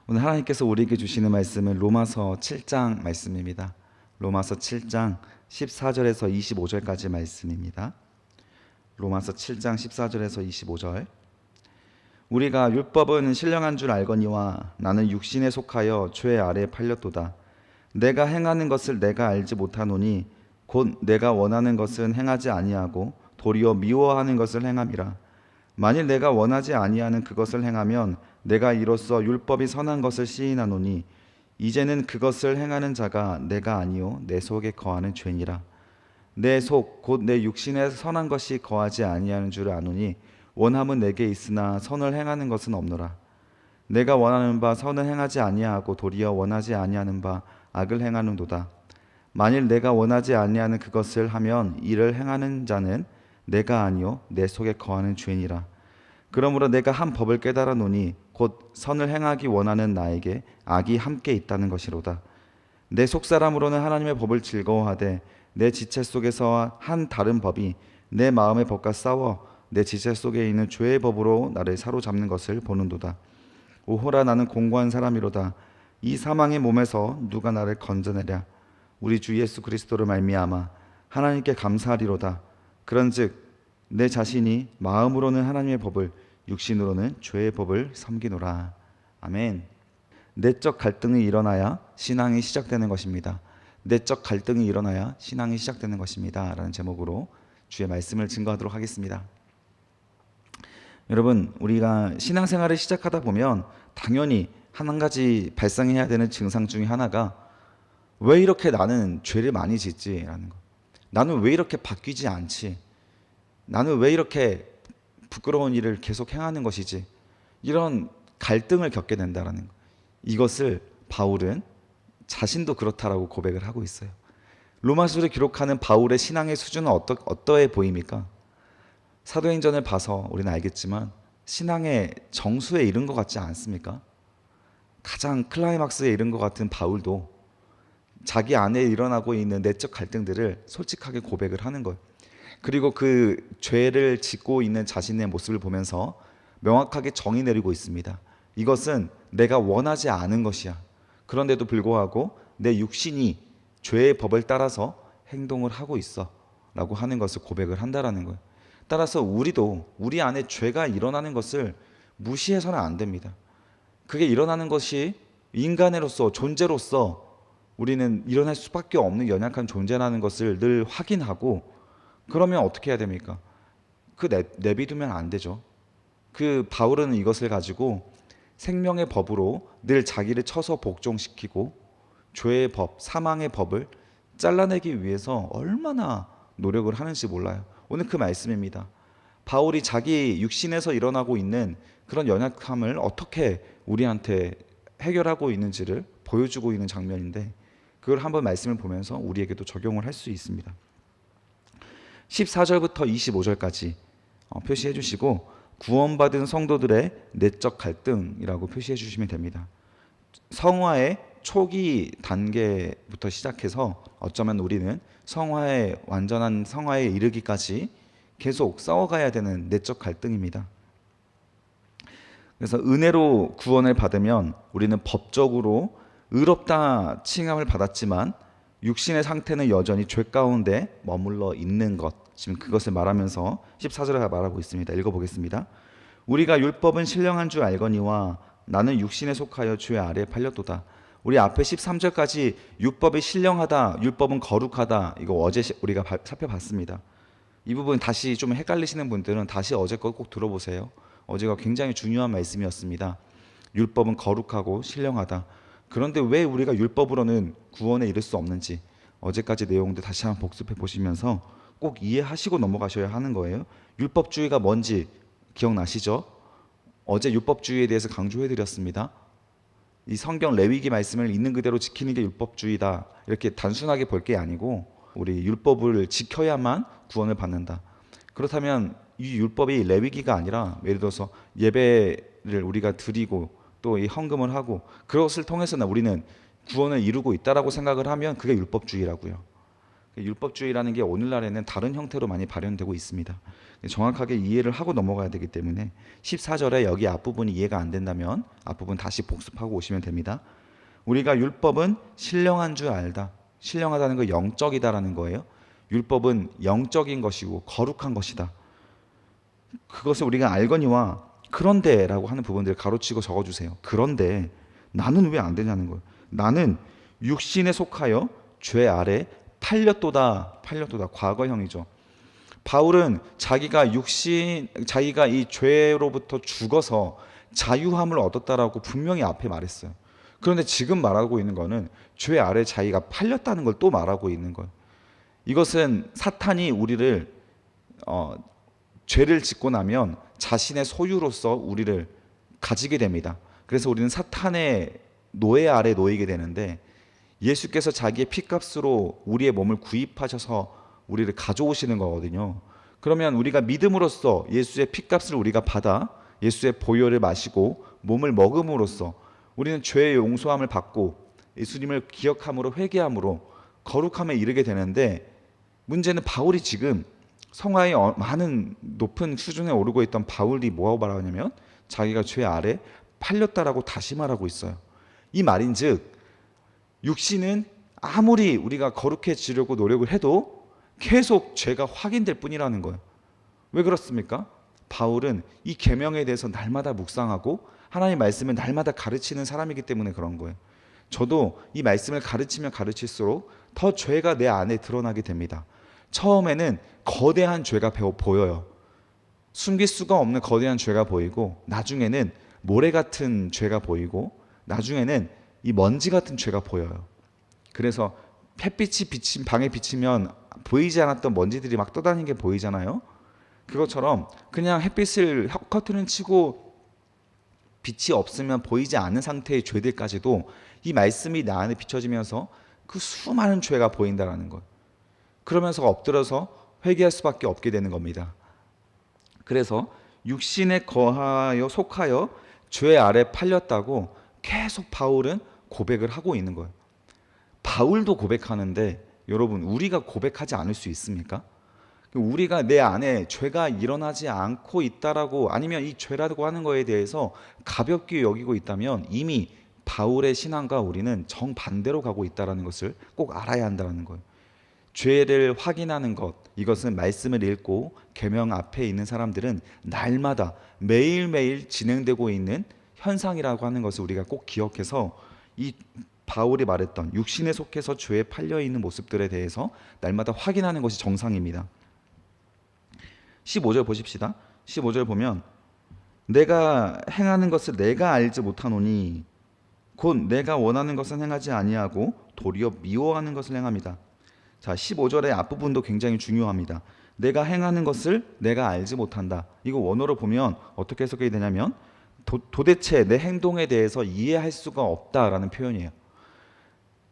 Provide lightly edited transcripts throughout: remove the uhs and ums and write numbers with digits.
오늘 하나님께서 우리에게 주시는 말씀은 로마서 7장 말씀입니다. 로마서 7장 14절에서 25절까지 말씀입니다. 로마서 7장 14절에서 25절. 우리가 율법은 신령한 줄 알거니와 나는 육신에 속하여 죄 아래 팔렸도다. 내가 행하는 것을 내가 알지 못하노니 곧 내가 원하는 것은 행하지 아니하고 도리어 미워하는 것을 행함이라. 만일 내가 원하지 아니하는 그것을 행하면 내가 이로써 율법이 선한 것을 시인하노니 이제는 그것을 행하는 자가 내가 아니요 내 속에 거하는 죄니라. 내 속 곧 내 육신에 선한 것이 거하지 아니하는 줄 아노니 원함은 내게 있으나 선을 행하는 것은 없노라. 내가 원하는 바 선을 행하지 아니하고 도리어 원하지 아니하는 바 악을 행하는도다. 만일 내가 원하지 아니하는 그것을 하면 이를 행하는 자는 내가 아니요 내 속에 거하는 죄니라. 그러므로 내가 한 법을 깨달아 노니 곧 선을 행하기 원하는 나에게 악이 함께 있다는 것이로다. 내 속사람으로는 하나님의 법을 즐거워하되 내 지체 속에서 한 다른 법이 내 마음의 법과 싸워 내 지체 속에 있는 죄의 법으로 나를 사로잡는 것을 보는도다. 오호라, 나는 공고한 사람이로다. 이 사망의 몸에서 누가 나를 건져내랴. 우리 주 예수 그리스도를 말미암아 하나님께 감사하리로다. 그런즉 내 자신이 마음으로는 하나님의 법을, 육신으로는 죄의 법을 섬기노라. 아멘. 내적 갈등이 일어나야 신앙이 시작되는 것입니다. 내적 갈등이 일어나야 신앙이 시작되는 것입니다. 라는 제목으로 주의 말씀을 증거하도록 하겠습니다. 여러분, 우리가 신앙생활을 시작하다 보면 당연히 한 가지 발생해야 되는 증상 중에 하나가 왜 이렇게 나는 죄를 많이 짓지라는 거. 나는 왜 이렇게 바뀌지 않지? 나는 왜 이렇게 부끄러운 일을 계속 행하는 것이지? 이런 갈등을 겪게 된다라는 거. 이것을 바울은 자신도 그렇다라고 고백을 하고 있어요. 로마서를 기록하는 바울의 신앙의 수준은 어떠해 보입니까? 사도행전을 봐서 우리는 알겠지만 신앙의 정수에 이른 것 같지 않습니까? 가장 클라이막스에 이른 것 같은 바울도 자기 안에 일어나고 있는 내적 갈등들을 솔직하게 고백을 하는 거예요. 그리고 그 죄를 짓고 있는 자신의 모습을 보면서 명확하게 정의 내리고 있습니다. 이것은 내가 원하지 않은 것이야. 그런데도 불구하고 내 육신이 죄의 법을 따라서 행동을 하고 있어 라고 하는 것을 고백을 한다라는 거예요. 따라서 우리도 우리 안에 죄가 일어나는 것을 무시해서는 안 됩니다. 그게 일어나는 것이 인간으로서, 존재로서 우리는 일어날 수밖에 없는 연약한 존재라는 것을 늘 확인하고, 그러면 어떻게 해야 됩니까? 내비두면 안 되죠. 바울은 이것을 가지고 생명의 법으로 늘 자기를 쳐서 복종시키고 죄의 법, 사망의 법을 잘라내기 위해서 얼마나 노력을 하는지 몰라요. 오늘 그 말씀입니다. 바울이 자기 육신에서 일어나고 있는 그런 연약함을 어떻게 우리한테 해결하고 있는지를 보여주고 있는 장면인데, 그걸 한번 말씀을 보면서 우리에게도 적용을 할 수 있습니다. 14절부터 25절까지 표시해 주시고, 구원받은 성도들의 내적 갈등이라고 표시해 주시면 됩니다. 성화의 초기 단계부터 시작해서 어쩌면 우리는 완전한 성화에 이르기까지 계속 싸워가야 되는 내적 갈등입니다. 그래서 은혜로 구원을 받으면 우리는 법적으로 의롭다 칭함을 받았지만 육신의 상태는 여전히 죄 가운데 머물러 있는 것, 지금 그것을 말하면서 14절에 말하고 있습니다. 읽어보겠습니다. 우리가 율법은 신령한 줄 알거니와 나는 육신에 속하여 죄 아래에 팔렸도다. 우리 앞에 13절까지 율법이 신령하다, 율법은 거룩하다, 이거 어제 우리가 살펴봤습니다. 이 부분 다시 좀 헷갈리시는 분들은 다시 어제 거 꼭 들어보세요. 어제가 굉장히 중요한 말씀이었습니다. 율법은 거룩하고 신령하다. 그런데 왜 우리가 율법으로는 구원에 이를 수 없는지 어제까지 내용들 다시 한번 복습해 보시면서 꼭 이해하시고 넘어가셔야 하는 거예요. 율법주의가 뭔지 기억나시죠? 어제 율법주의에 대해서 강조해 드렸습니다. 이 성경 레위기 말씀을 있는 그대로 지키는 게 율법주의다, 이렇게 단순하게 볼 게 아니고 우리 율법을 지켜야만 구원을 받는다. 그렇다면 이 율법이 레위기가 아니라 예를 들어서 예배를 우리가 드리고 또 이 헌금을 하고 그것을 통해서 우리는 구원을 이루고 있다라고 생각을 하면 그게 율법주의라고요. 율법주의라는 게 오늘날에는 다른 형태로 많이 발현되고 있습니다. 정확하게 이해를 하고 넘어가야 되기 때문에 14절에 여기 앞부분이 이해가 안 된다면 앞부분 다시 복습하고 오시면 됩니다. 우리가 율법은 신령한 줄 알다. 신령하다는 거 영적이다라는 거예요. 율법은 영적인 것이고 거룩한 것이다. 그것을 우리가 알거니와 그런데라고 하는 부분들을 가로치고 적어주세요. 그런데 나는 왜 안 되냐는 거예요. 나는 육신에 속하여 죄 아래 팔렸도다. 과거형이죠. 바울은 자기가 이 죄로부터 죽어서 자유함을 얻었다라고 분명히 앞에 말했어요. 그런데 지금 말하고 있는 거는 죄 아래 자기가 팔렸다는 걸 또 말하고 있는 거예요. 이것은 사탄이 우리를 죄를 짓고 나면 자신의 소유로서 우리를 가지게 됩니다. 그래서 우리는 사탄의 노예 아래 놓이게 되는데 예수께서 자기의 피값으로 우리의 몸을 구입하셔서 우리를 가져오시는 거거든요. 그러면 우리가 믿음으로써 예수의 피값을 우리가 받아 예수의 보혈을 마시고 몸을 먹음으로써 우리는 죄의 용서함을 받고 예수님을 기억함으로 회개함으로 거룩함에 이르게 되는데 문제는 바울이 지금 성화의 많은 높은 수준에 오르고 있던 바울이 뭐라고 말하냐면 자기가 죄 아래 팔렸다라고 다시 말하고 있어요. 이 말인즉 육신은 아무리 우리가 거룩해지려고 노력을 해도 계속 죄가 확인될 뿐이라는 거예요. 왜 그렇습니까? 바울은 이 계명에 대해서 날마다 묵상하고 하나님의 말씀을 날마다 가르치는 사람이기 때문에 그런 거예요. 저도 이 말씀을 가르치면 가르칠수록 더 죄가 내 안에 드러나게 됩니다. 처음에는 거대한 죄가 보여요. 숨길 수가 없는 거대한 죄가 보이고 나중에는 모래 같은 죄가 보이고 나중에는 이 먼지 같은 죄가 보여요. 그래서 햇빛이 방에 비치면 보이지 않았던 먼지들이 막 떠다니는 게 보이잖아요. 그것처럼 그냥 햇빛을 커튼을 치고 빛이 없으면 보이지 않는 상태의 죄들까지도 이 말씀이 나 안에 비춰지면서 그 수많은 죄가 보인다라는 것. 그러면서 엎드려서 회개할 수밖에 없게 되는 겁니다. 그래서 육신에 속하여 죄 아래 팔렸다고 계속 바울은 고백을 하고 있는 거예요. 바울도 고백하는데 여러분 우리가 고백하지 않을 수 있습니까? 우리가 내 안에 죄가 일어나지 않고 있다라고 아니면 이 죄라고 하는 거에 대해서 가볍게 여기고 있다면 이미 바울의 신앙과 우리는 정반대로 가고 있다는 것을 꼭 알아야 한다는 거예요. 죄를 확인하는 것, 이것은 말씀을 읽고 계명 앞에 있는 사람들은 날마다 매일매일 진행되고 있는 현상이라고 하는 것을 우리가 꼭 기억해서 이 바울이 말했던 육신에 속해서 죄에 팔려 있는 모습들에 대해서 날마다 확인하는 것이 정상입니다. 15절 보십시다. 15절 보면 내가 행하는 것을 내가 알지 못하노니 곧 내가 원하는 것은 행하지 아니하고 도리어 미워하는 것을 행합니다. 자, 15절의 앞부분도 굉장히 중요합니다. 내가 행하는 것을 내가 알지 못한다. 이거 원어로 보면 어떻게 해석이 되냐면 도대체 내 행동에 대해서 이해할 수가 없다라는 표현이에요.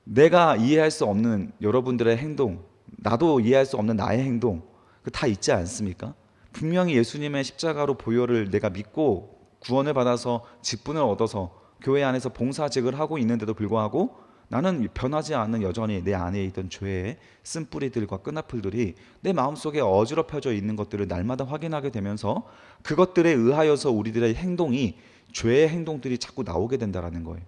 내가 이해할 수 없는 여러분들의 행동, 나도 이해할 수 없는 나의 행동, 그 다 있지 않습니까? 분명히 예수님의 십자가로 보혈을 내가 믿고 구원을 받아서 직분을 얻어서 교회 안에서 봉사직을 하고 있는데도 불구하고 나는 변하지 않는 여전히 내 안에 있던 죄의 쓴뿌리들과 끈아풀들이 내 마음속에 어지럽혀져 있는 것들을 날마다 확인하게 되면서 그것들에 의하여서 우리들의 행동이 죄의 행동들이 자꾸 나오게 된다는 거예요.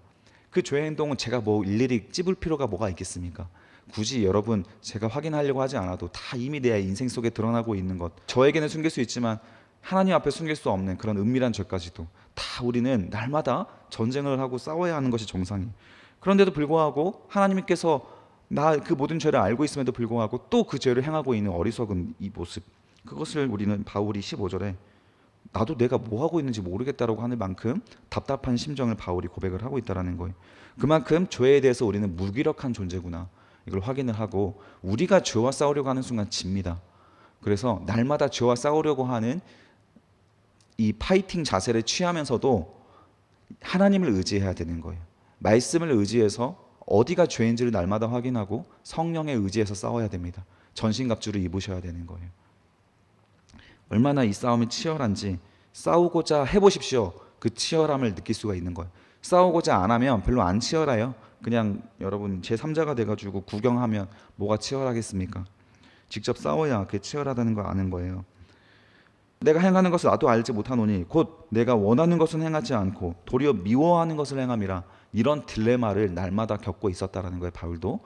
그 죄의 행동은 제가 뭐 일일이 찝을 필요가 뭐가 있겠습니까? 굳이 여러분 제가 확인하려고 하지 않아도 다 이미 내 인생 속에 드러나고 있는 것, 저에게는 숨길 수 있지만 하나님 앞에 숨길 수 없는 그런 은밀한 죄까지도 다 우리는 날마다 전쟁을 하고 싸워야 하는 것이 정상이에요. 그런데도 불구하고 하나님께서 나 그 모든 죄를 알고 있음에도 불구하고 또 그 죄를 행하고 있는 어리석은 이 모습, 그것을 우리는 바울이 15절에 나도 내가 뭐 하고 있는지 모르겠다라고 하는 만큼 답답한 심정을 바울이 고백을 하고 있다는 거예요. 그만큼 죄에 대해서 우리는 무기력한 존재구나, 이걸 확인을 하고 우리가 죄와 싸우려고 하는 순간 집니다. 그래서 날마다 죄와 싸우려고 하는 이 파이팅 자세를 취하면서도 하나님을 의지해야 되는 거예요. 말씀을 의지해서 어디가 죄인지를 날마다 확인하고 성령에 의지해서 싸워야 됩니다. 전신갑주를 입으셔야 되는 거예요. 얼마나 이 싸움이 치열한지 싸우고자 해보십시오. 그 치열함을 느낄 수가 있는 거예요. 싸우고자 안 하면 별로 안 치열해요. 그냥 여러분 제3자가 돼가지고 구경하면 뭐가 치열하겠습니까? 직접 싸워야 그게 치열하다는 걸 아는 거예요. 내가 행하는 것을 나도 알지 못하노니 곧 내가 원하는 것은 행하지 않고 도리어 미워하는 것을 행함이라. 이런 딜레마를 날마다 겪고 있었다라는 거예요, 바울도.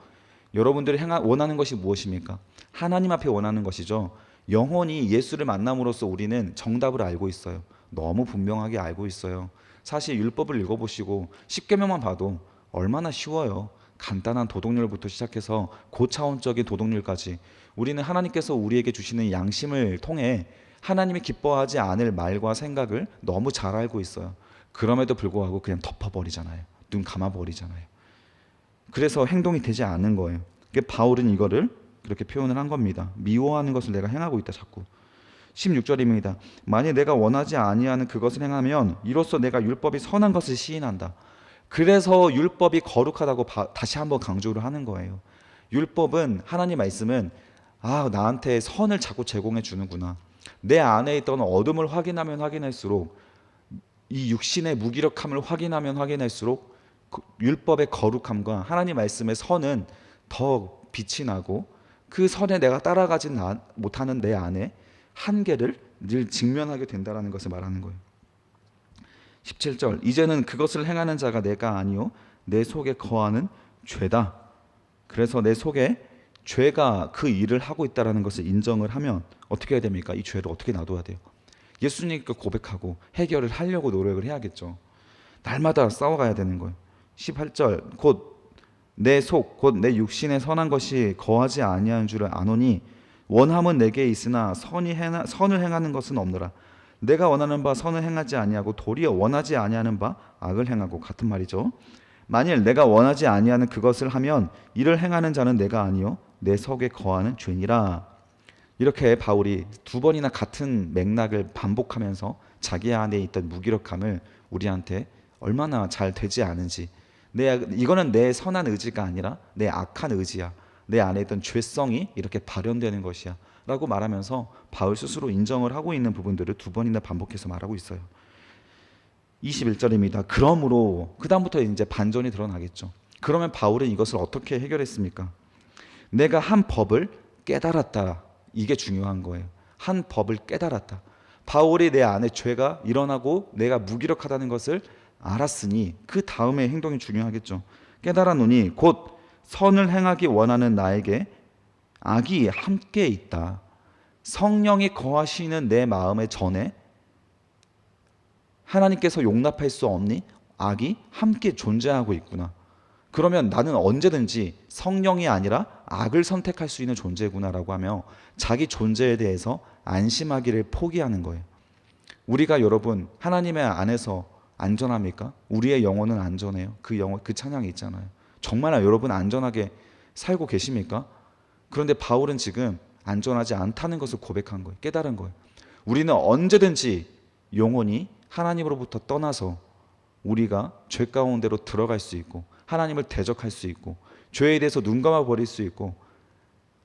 여러분들이 원하는 것이 무엇입니까? 하나님 앞에 원하는 것이죠. 영원히 예수를 만남으로써 우리는 정답을 알고 있어요. 너무 분명하게 알고 있어요. 사실 율법을 읽어보시고 10계명만 봐도 얼마나 쉬워요. 간단한 도덕률부터 시작해서 고차원적인 도덕률까지 우리는 하나님께서 우리에게 주시는 양심을 통해 하나님이 기뻐하지 않을 말과 생각을 너무 잘 알고 있어요. 그럼에도 불구하고 그냥 덮어버리잖아요. 눈 감아버리잖아요. 그래서 행동이 되지 않는 거예요. 바울은 이거를 그렇게 표현을 한 겁니다. 미워하는 것을 내가 행하고 있다 자꾸. 16절입니다. 만일 내가 원하지 아니하는 그것을 행하면 이로써 내가 율법이 선한 것을 시인한다. 그래서 율법이 거룩하다고 다시 한번 강조를 하는 거예요. 율법은, 하나님 말씀은 나한테 선을 자꾸 제공해 주는구나. 내 안에 있던 어둠을 확인하면 확인할수록, 이 육신의 무기력함을 확인하면 확인할수록 율법의 거룩함과 하나님 말씀의 선은 더 빛이 나고 그 선에 내가 따라가지 못하는 내 안에 한계를 늘 직면하게 된다는 것을 말하는 거예요. 17절 이제는 그것을 행하는 자가 내가 아니요 내 속에 거하는 죄다. 그래서 내 속에 죄가 그 일을 하고 있다는 것을 인정을 하면 어떻게 해야 됩니까? 이 죄를 어떻게 놔둬야 돼요? 예수님께 고백하고 해결을 하려고 노력을 해야겠죠. 날마다 싸워가야 되는 거예요. 18절 곧 내 속 곧 내 육신에 선한 것이 거하지 아니하는 줄을 아노니 원함은 내게 있으나 선을 행하는 것은 없노라. 내가 원하는 바 선을 행하지 아니하고 도리어 원하지 아니하는 바 악을 행하고. 같은 말이죠. 만일 내가 원하지 아니하는 그것을 하면 이를 행하는 자는 내가 아니요 내 속에 거하는 죄니라. 이렇게 바울이 두 번이나 같은 맥락을 반복하면서 자기 안에 있던 무기력함을 우리한테 얼마나 잘 되지 않은지, 이거는 내 선한 의지가 아니라 내 악한 의지야, 내 안에 있던 죄성이 이렇게 발현되는 것이야 라고 말하면서 바울 스스로 인정을 하고 있는 부분들을 두 번이나 반복해서 말하고 있어요. 21절입니다. 그러므로, 그 다음부터 이제 반전이 드러나겠죠. 그러면 바울은 이것을 어떻게 해결했습니까? 내가 한 법을 깨달았다. 이게 중요한 거예요. 한 법을 깨달았다. 바울이 내 안에 죄가 일어나고 내가 무기력하다는 것을 알았으니 그 다음에 행동이 중요하겠죠. 깨달았노니 곧 선을 행하기 원하는 나에게 악이 함께 있다. 성령이 거하시는 내 마음의 전에 하나님께서 용납할 수 없니? 악이 함께 존재하고 있구나. 그러면 나는 언제든지 성령이 아니라 악을 선택할 수 있는 존재구나라고 하며 자기 존재에 대해서 안심하기를 포기하는 거예요. 우리가 여러분 하나님의 안에서 안전합니까? 우리의 영혼은 안전해요. 그 찬양이 있잖아요. 정말 여러분 안전하게 살고 계십니까? 그런데 바울은 지금 안전하지 않다는 것을 고백한 거예요. 깨달은 거예요. 우리는 언제든지 영혼이 하나님으로부터 떠나서 우리가 죄 가운데로 들어갈 수 있고 하나님을 대적할 수 있고 죄에 대해서 눈 감아 버릴 수 있고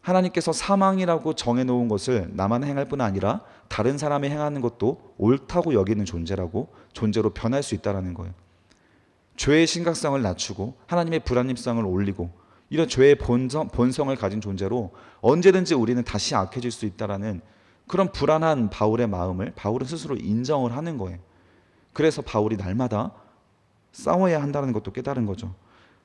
하나님께서 사망이라고 정해놓은 것을 나만 행할 뿐 아니라 다른 사람이 행하는 것도 옳다고 여기는 존재로 변할 수 있다는 거예요. 죄의 심각성을 낮추고 하나님의 불안림성을 올리고 이런 죄의 본성을 가진 존재로 언제든지 우리는 다시 악해질 수 있다는 그런 불안한 바울의 마음을 바울은 스스로 인정을 하는 거예요. 그래서 바울이 날마다 싸워야 한다는 것도 깨달은 거죠.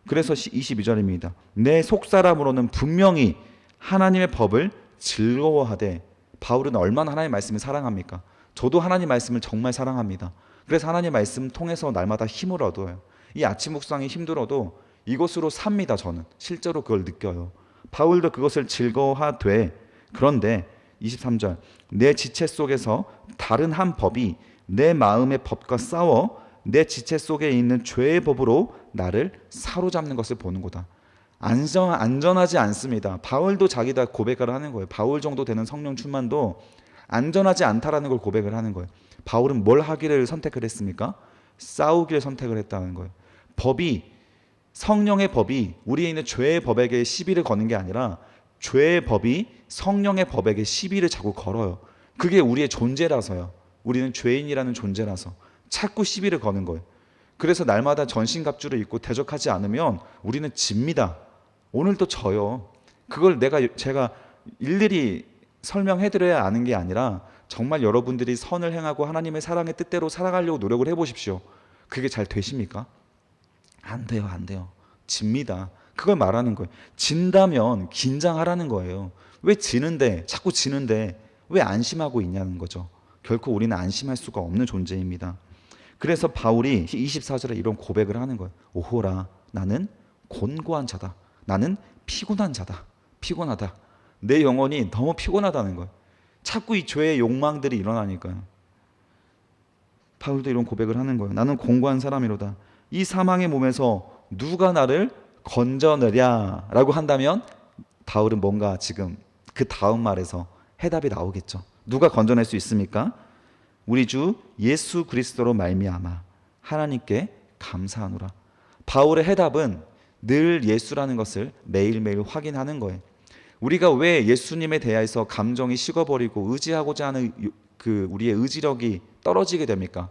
그래서 22절입니다. 내 속사람으로는 분명히 하나님의 법을 즐거워하되. 바울은 얼마나 하나님의 말씀을 사랑합니까? 저도 하나님 말씀을 정말 사랑합니다. 그래서 하나님 말씀 통해서 날마다 힘을 얻어요. 이 아침 묵상이 힘들어도 이것으로 삽니다. 저는 실제로 그걸 느껴요. 바울도 그것을 즐거워하되. 그런데 23절 내 지체 속에서 다른 한 법이 내 마음의 법과 싸워 내 지체 속에 있는 죄의 법으로 나를 사로잡는 것을 보는구나. 안전하지 않습니다. 바울도 자기다 고백을 하는 거예요. 바울 정도 되는 성령 충만도 안전하지 않다라는 걸 고백을 하는 거예요. 바울은 뭘 하기를 선택을 했습니까? 싸우기를 선택을 했다는 거예요. 성령의 법이 우리에 있는 죄의 법에게 시비를 거는 게 아니라 죄의 법이 성령의 법에게 시비를 자꾸 걸어요. 그게 우리의 존재라서요. 우리는 죄인이라는 존재라서 자꾸 시비를 거는 거예요. 그래서 날마다 전신갑주를 입고 대적하지 않으면 우리는 집니다. 오늘도 져요. 그걸 제가 일일이 설명해드려야 아는 게 아니라 정말 여러분들이 선을 행하고 하나님의 사랑의 뜻대로 살아가려고 노력을 해보십시오. 그게 잘 되십니까? 안 돼요, 안 돼요. 집니다. 그걸 말하는 거예요. 진다면 긴장하라는 거예요. 왜 지는데, 자꾸 지는데 왜 안심하고 있냐는 거죠. 결코 우리는 안심할 수가 없는 존재입니다. 그래서 바울이 24절에 이런 고백을 하는 거예요. 오호라, 나는 곤고한 자다. 나는 피곤한 자다. 피곤하다. 내 영혼이 너무 피곤하다는 거예요. 자꾸 이 죄의 욕망들이 일어나니까요. 바울도 이런 고백을 하는 거예요. 나는 공고한 사람이로다. 이 사망의 몸에서 누가 나를 건져내랴 라고 한다면 바울은 뭔가 지금 그 다음 말에서 해답이 나오겠죠. 누가 건져낼 수 있습니까? 우리 주 예수 그리스도로 말미암아 하나님께 감사하노라. 바울의 해답은 늘 예수라는 것을 매일매일 확인하는 거예요. 우리가 왜 예수님에 대해서 감정이 식어버리고 의지하고자 하는 우리의 의지력이 떨어지게 됩니까?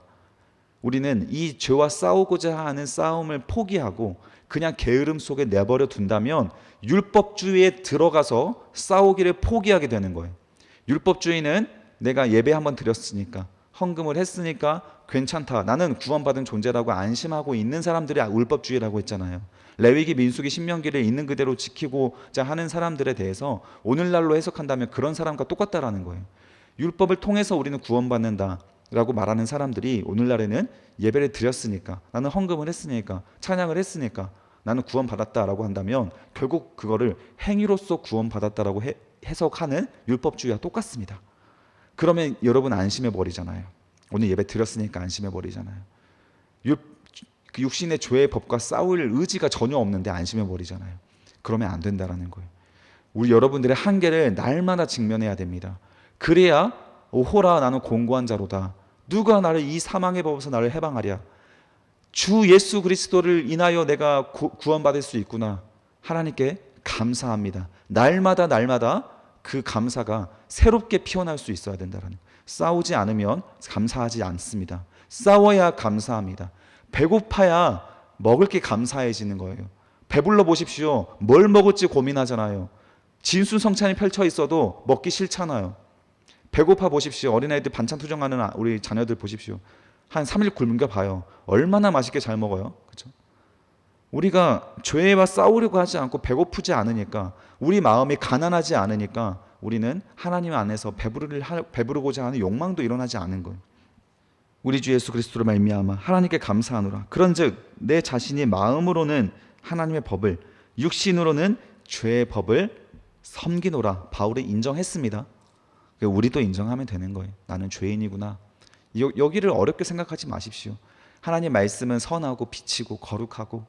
우리는 이 죄와 싸우고자 하는 싸움을 포기하고 그냥 게으름 속에 내버려 둔다면 율법주의에 들어가서 싸우기를 포기하게 되는 거예요. 율법주의는 내가 예배 한번 드렸으니까, 헌금을 했으니까 괜찮다, 나는 구원받은 존재라고 안심하고 있는 사람들이 율법주의라고 했잖아요. 레위기, 민수기, 신명기를 있는 그대로 지키고자 하는 사람들에 대해서 오늘날로 해석한다면 그런 사람과 똑같다라는 거예요. 율법을 통해서 우리는 구원받는다 라고 말하는 사람들이 오늘날에는 예배를 드렸으니까, 나는 헌금을 했으니까, 찬양을 했으니까 나는 구원받았다라고 한다면 결국 그거를 행위로서 구원받았다라고 해석하는 율법주의와 똑같습니다. 그러면 여러분 안심해 버리잖아요. 오늘 예배 드렸으니까 안심해 버리잖아요. 그 육신의 죄의 법과 싸울 의지가 전혀 없는데 안심해 버리잖아요. 그러면 안 된다라는 거예요. 우리 여러분들의 한계를 날마다 직면해야 됩니다. 그래야 오호라, 나는 공고한 자로다. 누가 나를 이 사망의 법에서 나를 해방하랴. 주 예수 그리스도를 인하여 내가 구원받을 수 있구나. 하나님께 감사합니다. 날마다 그 감사가 새롭게 피어날 수 있어야 된다는. 싸우지 않으면 감사하지 않습니다. 싸워야 감사합니다. 배고파야 먹을 게 감사해지는 거예요. 배불러 보십시오. 뭘 먹을지 고민하잖아요. 진수성찬이 펼쳐 있어도 먹기 싫잖아요. 배고파 보십시오. 어린아이들 반찬 투정하는 우리 자녀들 보십시오. 한 3일 굶겨 봐요. 얼마나 맛있게 잘 먹어요. 그렇죠? 우리가 죄와 싸우려고 하지 않고 배고프지 않으니까, 우리 마음이 가난하지 않으니까 우리는 하나님 안에서 배부르고자 하는 욕망도 일어나지 않은 거예요. 우리 주 예수 그리스도로 말미암아 하나님께 감사하노라. 그런즉 내 자신이 마음으로는 하나님의 법을, 육신으로는 죄의 법을 섬기노라. 바울이 인정했습니다. 우리도 인정하면 되는 거예요. 나는 죄인이구나. 여기를 어렵게 생각하지 마십시오. 하나님 말씀은 선하고 빛이고 거룩하고,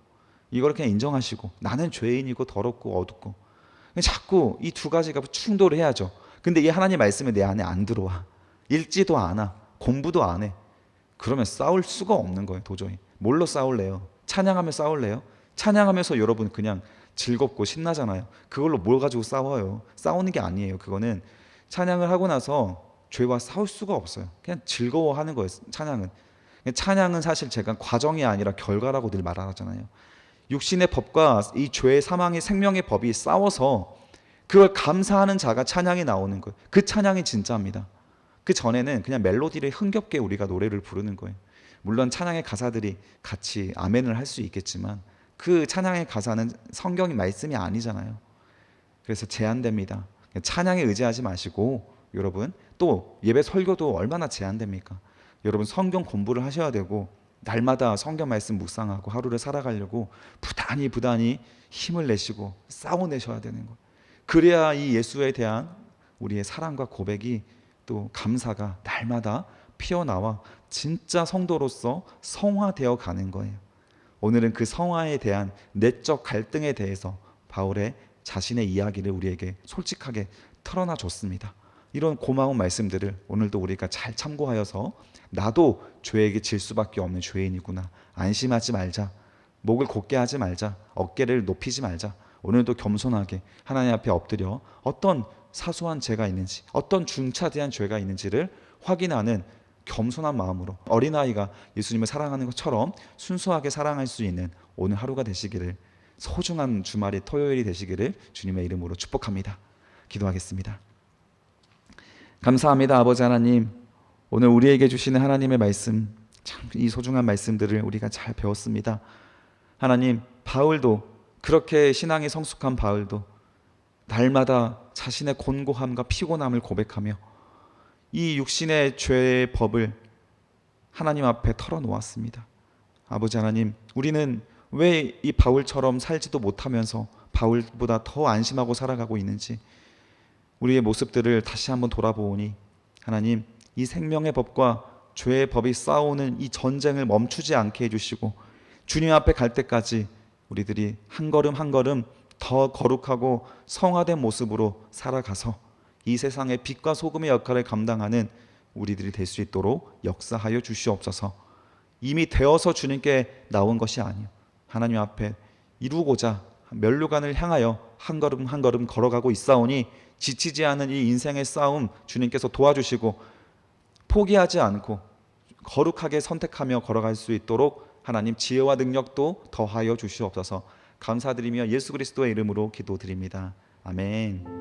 이걸 그냥 인정하시고, 나는 죄인이고 더럽고 어둡고. 자꾸 이 두 가지가 충돌을 해야죠. 근데 이 하나님 말씀이 내 안에 안 들어와. 읽지도 않아. 공부도 안 해. 그러면 싸울 수가 없는 거예요. 도저히. 뭘로 싸울래요? 찬양하며 싸울래요? 찬양하면서 여러분 그냥 즐겁고 신나잖아요. 그걸로 뭘 가지고 싸워요? 싸우는 게 아니에요. 그거는 찬양을 하고 나서 죄와 싸울 수가 없어요. 그냥 즐거워하는 거예요. 찬양은 사실 제가 과정이 아니라 결과라고 늘 말하잖아요. 육신의 법과 이 죄의 사망의 생명의 법이 싸워서 그걸 감사하는 자가 찬양이 나오는 거예요. 그 찬양이 진짜입니다. 그 전에는 그냥 멜로디를 흥겹게 우리가 노래를 부르는 거예요. 물론 찬양의 가사들이 같이 아멘을 할 수 있겠지만 그 찬양의 가사는 성경의 말씀이 아니잖아요. 그래서 제한됩니다. 찬양에 의지하지 마시고, 여러분 또 예배 설교도 얼마나 제한됩니까? 여러분 성경 공부를 하셔야 되고, 날마다 성경 말씀 묵상하고 하루를 살아가려고 부단히 힘을 내시고 싸워내셔야 되는 거예요. 그래야 이 예수에 대한 우리의 사랑과 고백이, 또 감사가 날마다 피어나와 진짜 성도로서 성화되어 가는 거예요. 오늘은 그 성화에 대한 내적 갈등에 대해서 바울의 자신의 이야기를 우리에게 솔직하게 털어놔 줬습니다. 이런 고마운 말씀들을 오늘도 우리가 잘 참고하여서 나도 죄에게 질 수밖에 없는 죄인이구나, 안심하지 말자, 목을 곧게 하지 말자, 어깨를 높이지 말자, 오늘도 겸손하게 하나님 앞에 엎드려 어떤 사소한 죄가 있는지, 어떤 중차대한 죄가 있는지를 확인하는 겸손한 마음으로 어린아이가 예수님을 사랑하는 것처럼 순수하게 사랑할 수 있는 오늘 하루가 되시기를, 소중한 주말이 토요일이 되시기를 주님의 이름으로 축복합니다. 기도하겠습니다. 감사합니다. 아버지 하나님, 오늘 우리에게 주시는 하나님의 말씀, 참 이 소중한 말씀들을 우리가 잘 배웠습니다. 하나님, 바울도, 그렇게 신앙이 성숙한 바울도 날마다 자신의 곤고함과 피곤함을 고백하며 이 육신의 죄의 법을 하나님 앞에 털어놓았습니다. 아버지 하나님, 우리는 왜 이 바울처럼 살지도 못하면서 바울보다 더 안심하고 살아가고 있는지 우리의 모습들을 다시 한번 돌아보니, 하나님, 이 생명의 법과 죄의 법이 싸우는 이 전쟁을 멈추지 않게 해주시고 주님 앞에 갈 때까지 우리들이 한 걸음 한 걸음 더 거룩하고 성화된 모습으로 살아가서 이 세상의 빛과 소금의 역할을 감당하는 우리들이 될 수 있도록 역사하여 주시옵소서. 이미 되어서 주님께 나온 것이 아니요, 하나님 앞에 이루고자 면류관을 향하여 한 걸음 한 걸음 걸어가고 있사오니 지치지 않은 이 인생의 싸움 주님께서 도와주시고 포기하지 않고 거룩하게 선택하며 걸어갈 수 있도록 하나님 지혜와 능력도 더하여 주시옵소서. 감사드리며 예수 그리스도의 이름으로 기도드립니다. 아멘.